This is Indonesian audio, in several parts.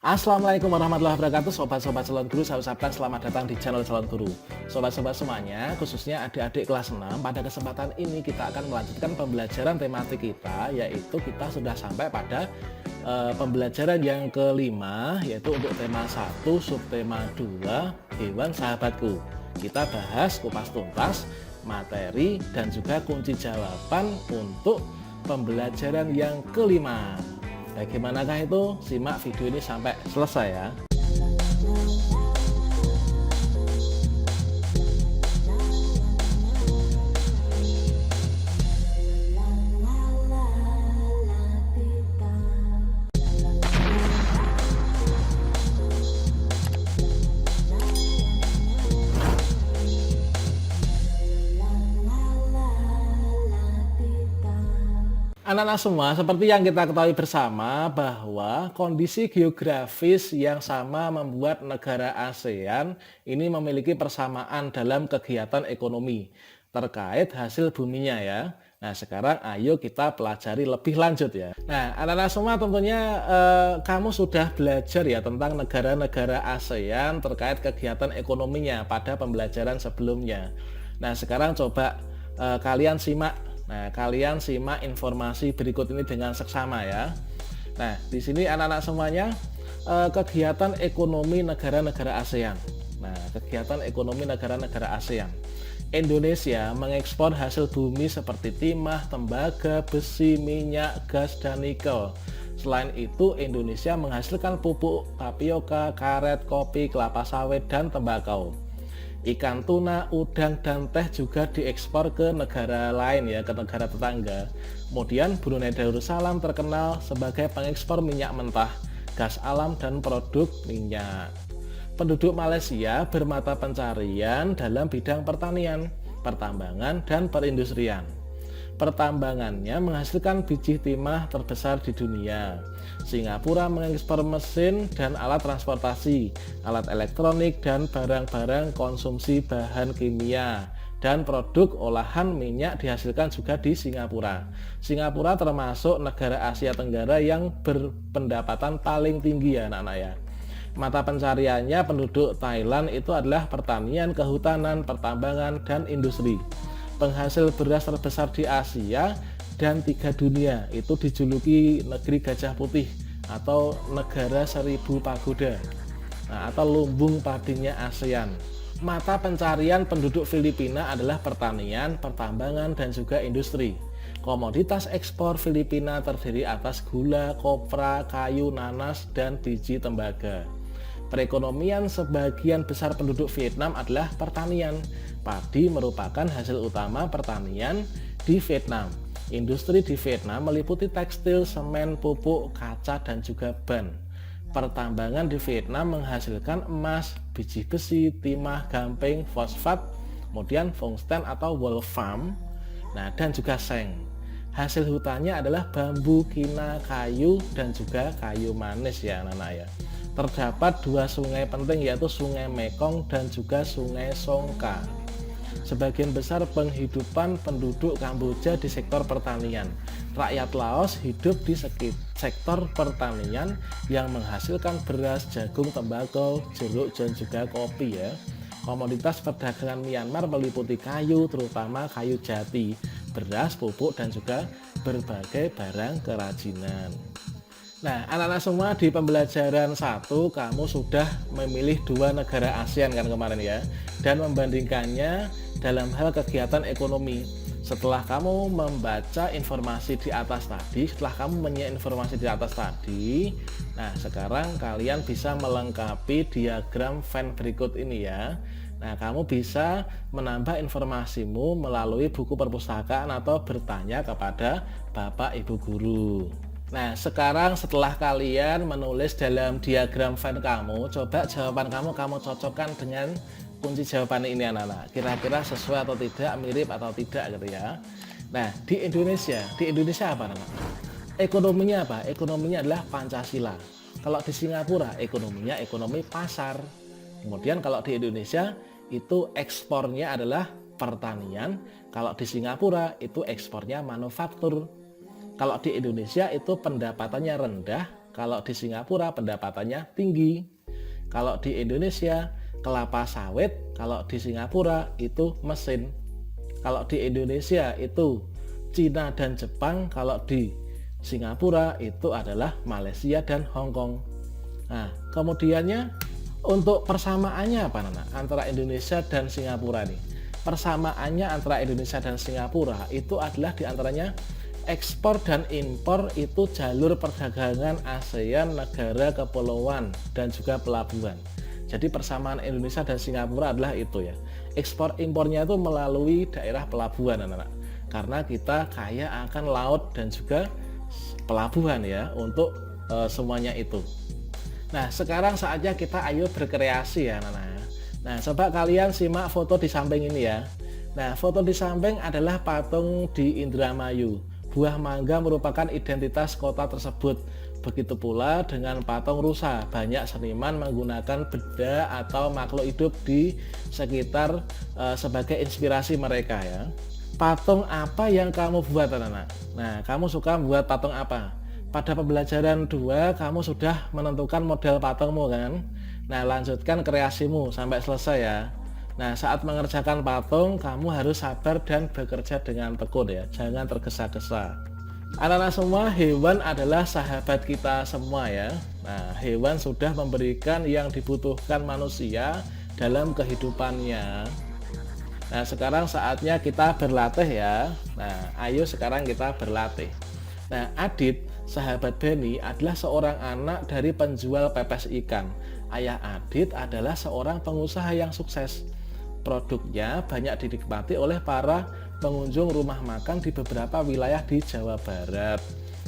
Assalamualaikum warahmatullahi wabarakatuh, sobat-sobat Calon Guru. Saya ucapkan selamat datang di channel Calon Guru. Sobat-sobat semuanya, khususnya adik-adik kelas 6, pada kesempatan ini kita akan melanjutkan pembelajaran tematik kita, yaitu kita sudah sampai pada pembelajaran yang kelima, yaitu untuk tema 1, subtema 2, hewan sahabatku. Kita bahas kupas tuntas, materi, dan juga kunci jawaban untuk pembelajaran yang kelima. Bagaimanakah itu? Simak video ini sampai selesai ya. Anak-anak semua, seperti yang kita ketahui bersama bahwa kondisi geografis yang sama membuat negara ASEAN ini memiliki persamaan dalam kegiatan ekonomi terkait hasil buminya ya. Nah, sekarang ayo kita pelajari lebih lanjut ya. Nah, anak-anak semua tentunya kamu sudah belajar ya tentang negara-negara ASEAN terkait kegiatan ekonominya pada pembelajaran sebelumnya. Nah, sekarang coba kalian simak. Nah, kalian simak informasi berikut ini dengan seksama ya. Nah, di sini anak-anak semuanya kegiatan ekonomi negara-negara ASEAN. Nah, kegiatan ekonomi negara-negara ASEAN. Indonesia mengekspor hasil bumi seperti timah, tembaga, besi, minyak, gas, dan nikel. Selain itu, Indonesia menghasilkan pupuk, tapioka, karet, kopi, kelapa sawit, dan tembakau. Ikan tuna, udang, dan teh juga diekspor ke negara lain ya, ke negara tetangga. Kemudian Brunei Darussalam terkenal sebagai pengekspor minyak mentah, gas alam, dan produk minyak. Penduduk Malaysia bermata pencarian dalam bidang pertanian, pertambangan, dan perindustrian. Pertambangannya menghasilkan biji timah terbesar di dunia. Singapura mengekspor mesin dan alat transportasi, alat elektronik, dan barang-barang konsumsi bahan kimia. Dan produk olahan minyak dihasilkan juga di Singapura. Singapura termasuk negara Asia Tenggara yang berpendapatan paling tinggi ya anak-anak ya. Mata pencariannya penduduk Thailand itu adalah pertanian, kehutanan, pertambangan, dan industri. Penghasil beras terbesar di Asia dan 3 dunia itu dijuluki negeri gajah putih atau negara 1000 pagoda, nah, atau lumbung padinya ASEAN. Mata pencarian penduduk Filipina adalah pertanian, pertambangan, dan juga industri. Komoditas ekspor Filipina terdiri atas gula, kopra, kayu, nanas, dan biji tembaga. Perekonomian sebagian besar penduduk Vietnam adalah pertanian. Padi merupakan hasil utama pertanian di Vietnam. Industri di Vietnam meliputi tekstil, semen, pupuk, kaca, dan juga ban. Pertambangan di Vietnam menghasilkan emas, biji besi, timah, gamping, fosfat, kemudian tungsten atau wolfram, nah, dan juga seng. Hasil hutannya adalah bambu, kina, kayu, dan juga kayu manis ya anak-anak ya. Terdapat 2 sungai penting yaitu Sungai Mekong dan juga Sungai Songka. Sebagian besar penghidupan penduduk Kamboja di sektor pertanian. Rakyat Laos hidup di sektor pertanian yang menghasilkan beras, jagung, tembakau, jeruk, dan juga kopi ya. Komoditas perdagangan Myanmar meliputi kayu, terutama kayu jati, beras, pupuk, dan juga berbagai barang kerajinan. Nah, anak-anak semua di pembelajaran 1 kamu sudah memilih 2 negara ASEAN kan kemarin ya, dan membandingkannya dalam hal kegiatan ekonomi. Setelah kamu membaca informasi di atas tadi, setelah kamu menyiapkan informasi di atas tadi, nah sekarang kalian bisa melengkapi diagram Venn berikut ini ya. Nah, kamu bisa menambah informasimu melalui buku perpustakaan atau bertanya kepada Bapak Ibu Guru. Nah, sekarang setelah kalian menulis dalam diagram Venn kamu, coba jawaban kamu cocokkan dengan kunci jawaban ini anak-anak. Kira-kira sesuai atau tidak, mirip atau tidak gitu ya. Nah, di Indonesia apa anak-anak? Ekonominya apa? Ekonominya adalah Pancasila. Kalau di Singapura, ekonominya ekonomi pasar. Kemudian kalau di Indonesia, itu ekspornya adalah pertanian. Kalau di Singapura, itu ekspornya manufaktur. Kalau di Indonesia itu pendapatannya rendah, Kalau di Singapura pendapatannya tinggi. Kalau di Indonesia kelapa sawit, kalau di Singapura itu mesin. Kalau di Indonesia itu Cina dan Jepang, kalau di Singapura itu adalah Malaysia dan Hong Kong. Nah, kemudiannya untuk persamaannya apa Nana? Antara Indonesia dan Singapura nih. Persamaannya antara Indonesia dan Singapura itu adalah diantaranya ekspor dan impor itu jalur perdagangan ASEAN, negara kepulauan dan juga pelabuhan. Jadi persamaan Indonesia dan Singapura adalah itu ya. Ekspor impornya itu melalui daerah pelabuhan anak-anak. Karena kita kaya akan laut dan juga pelabuhan ya untuk semuanya itu. Nah, sekarang saatnya kita ayo berkreasi ya anak-anak. Nah, coba kalian simak foto di samping ini ya. Nah, foto di samping adalah patung di Indramayu. Buah mangga merupakan identitas kota tersebut. Begitu pula dengan patung rusa. Banyak seniman menggunakan benda atau makhluk hidup di sekitar sebagai inspirasi mereka ya. Patung apa yang kamu buat anak-anak? Nah, kamu suka membuat patung apa? Pada pembelajaran 2 kamu sudah menentukan model patungmu kan? Nah, lanjutkan kreasimu sampai selesai ya. Nah, saat mengerjakan patung, kamu harus sabar dan bekerja dengan tekun ya, jangan tergesa-gesa. Anak-anak semua, hewan adalah sahabat kita semua ya. Nah, hewan sudah memberikan yang dibutuhkan manusia dalam kehidupannya. Nah, sekarang saatnya kita berlatih ya. Nah, ayo sekarang kita berlatih. Nah, Adit, sahabat Benny adalah seorang anak dari penjual pepes ikan. Ayah Adit adalah seorang pengusaha yang sukses. Produknya banyak dinikmati oleh para pengunjung rumah makan di beberapa wilayah di Jawa Barat.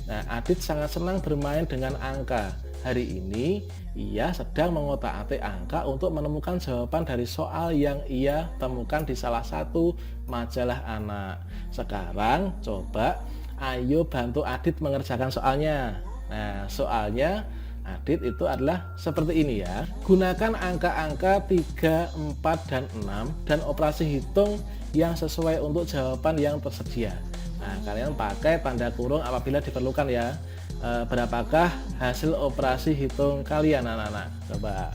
Nah, Adit sangat senang bermain dengan angka. Hari ini ia sedang mengotak-atik angka untuk menemukan jawaban dari soal yang ia temukan di salah satu majalah anak. Sekarang coba ayo bantu Adit mengerjakan soalnya. Nah, soalnya Adit itu adalah seperti ini ya. Gunakan angka-angka 3, 4, dan 6 dan operasi hitung yang sesuai untuk jawaban yang tersedia. Nah, kalian pakai tanda kurung apabila diperlukan ya. Berapakah hasil operasi hitung kalian anak-anak? Coba,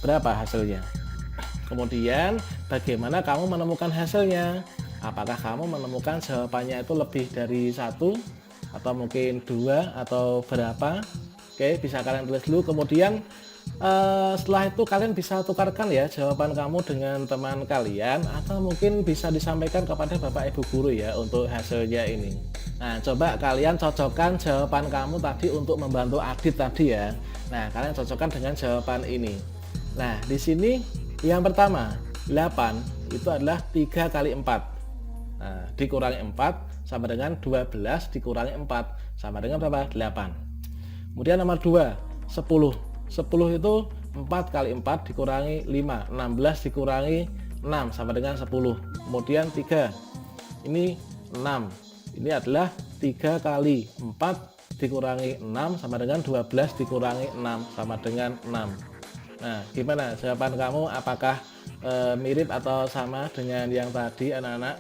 berapa hasilnya? Kemudian bagaimana kamu menemukan hasilnya? Apakah kamu menemukan jawabannya itu lebih dari 1 atau mungkin 2 atau berapa? Oke, bisa kalian tulis dulu. Kemudian setelah itu kalian bisa tukarkan ya jawaban kamu dengan teman kalian, atau mungkin bisa disampaikan kepada Bapak Ibu guru ya untuk hasilnya ini. Nah, coba kalian cocokkan jawaban kamu tadi untuk membantu Adit tadi ya. Nah, kalian cocokkan dengan jawaban ini. Nah, di sini yang pertama 8 itu adalah 3 kali 4. Nah, dikurangi 4 sama dengan 12 dikurangi 4 sama dengan berapa? 8. Kemudian nomor 2, 10. 10 itu 4 kali 4 dikurangi 5. 16 dikurangi 6 sama dengan 10. Kemudian 3. Ini 6. Ini adalah 3 kali 4 dikurangi 6 sama dengan 12 dikurangi 6 sama dengan 6. Nah, gimana jawaban kamu? Apakah mirip atau sama dengan yang tadi anak-anak?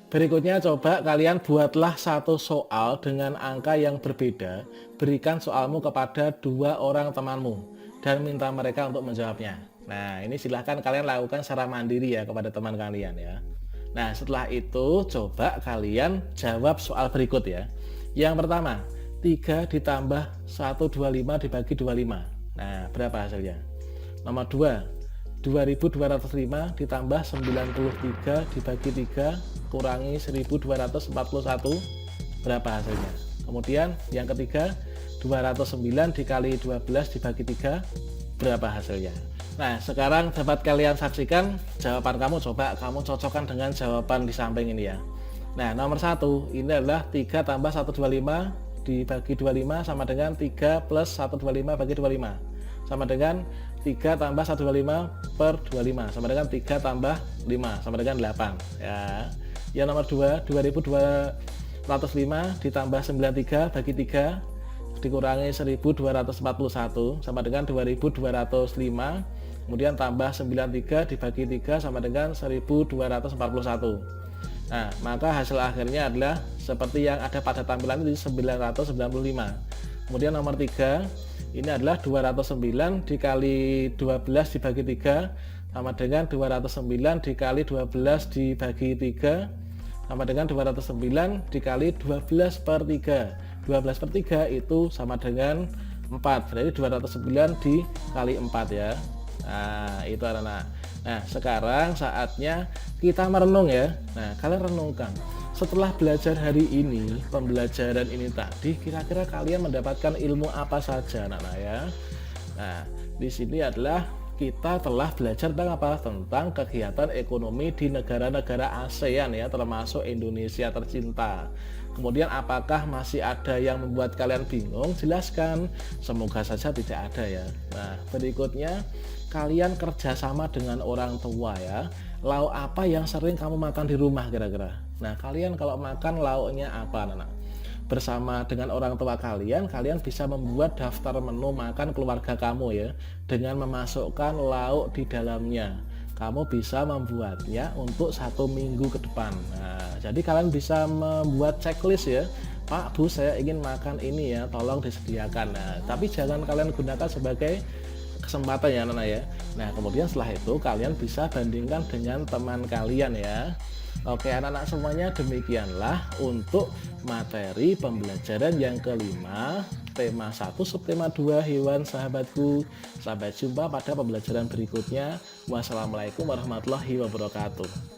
Berikutnya coba kalian buatlah satu soal dengan angka yang berbeda. Berikan soalmu kepada 2 orang temanmu dan minta mereka untuk menjawabnya. Nah, ini silahkan kalian lakukan secara mandiri ya kepada teman kalian ya. Nah, setelah itu coba kalian jawab soal berikut ya. Yang pertama, 3 ditambah 125 dibagi 25. Nah, berapa hasilnya? Nomor 2, 2205 ditambah 93 dibagi 3 kurangi 1241, berapa hasilnya? Kemudian yang ketiga 209 dikali 12 dibagi 3, berapa hasilnya? Nah, sekarang dapat kalian saksikan jawaban kamu. Coba kamu cocokkan dengan jawaban di samping ini ya. Nah, nomor 1 ini adalah 3 tambah 125 dibagi 25 sama dengan 3 plus 125 bagi 25 sama dengan 3 tambah 125 per 25 sama dengan 3 tambah 5 sama dengan 8 ya. Yang nomor 2, 2205 ditambah 93 bagi 3 dikurangi 1241 sama dengan 2205, kemudian tambah 93 dibagi 3 sama dengan 1241. Nah, maka hasil akhirnya adalah seperti yang ada pada tampilan ini, 995. Kemudian nomor 3, ini adalah 209 dikali 12 dibagi 3 sama dengan 209 dikali 12 dibagi 3 sama dengan 209 dikali 12 per 3. 12 per 3 itu sama dengan 4. Berarti 209 dikali 4 ya. Nah, itu anak-anak. Nah, sekarang saatnya kita merenung ya. Nah, kalian renungkan. Setelah belajar hari ini, pembelajaran ini tadi, kira-kira kalian mendapatkan ilmu apa saja, anak-anak ya. Nah, di sini adalah kita telah belajar tentang apa? Tentang kegiatan ekonomi di negara-negara ASEAN ya, termasuk Indonesia tercinta. Kemudian apakah masih ada yang membuat kalian bingung? Jelaskan. Semoga saja tidak ada ya. Nah, berikutnya kalian kerjasama dengan orang tua ya. Lauk apa yang sering kamu makan di rumah kira-kira? Nah, kalian kalau makan lauknya apa, anak-anak? Bersama dengan orang tua kalian bisa membuat daftar menu makan keluarga kamu ya, dengan memasukkan lauk di dalamnya. Kamu bisa membuatnya untuk 1 minggu ke depan. Nah, jadi kalian bisa membuat checklist ya. Pak, Bu, saya ingin makan ini ya, tolong disediakan. Nah, tapi jangan kalian gunakan sebagai kesempatan ya, anak-anak ya. Nah, kemudian setelah itu kalian bisa bandingkan dengan teman kalian ya. Oke, anak-anak semuanya, demikianlah untuk materi pembelajaran yang kelima, tema 1 subtema 2 hewan sahabatku. Sampai jumpa pada pembelajaran berikutnya. Wassalamualaikum warahmatullahi wabarakatuh.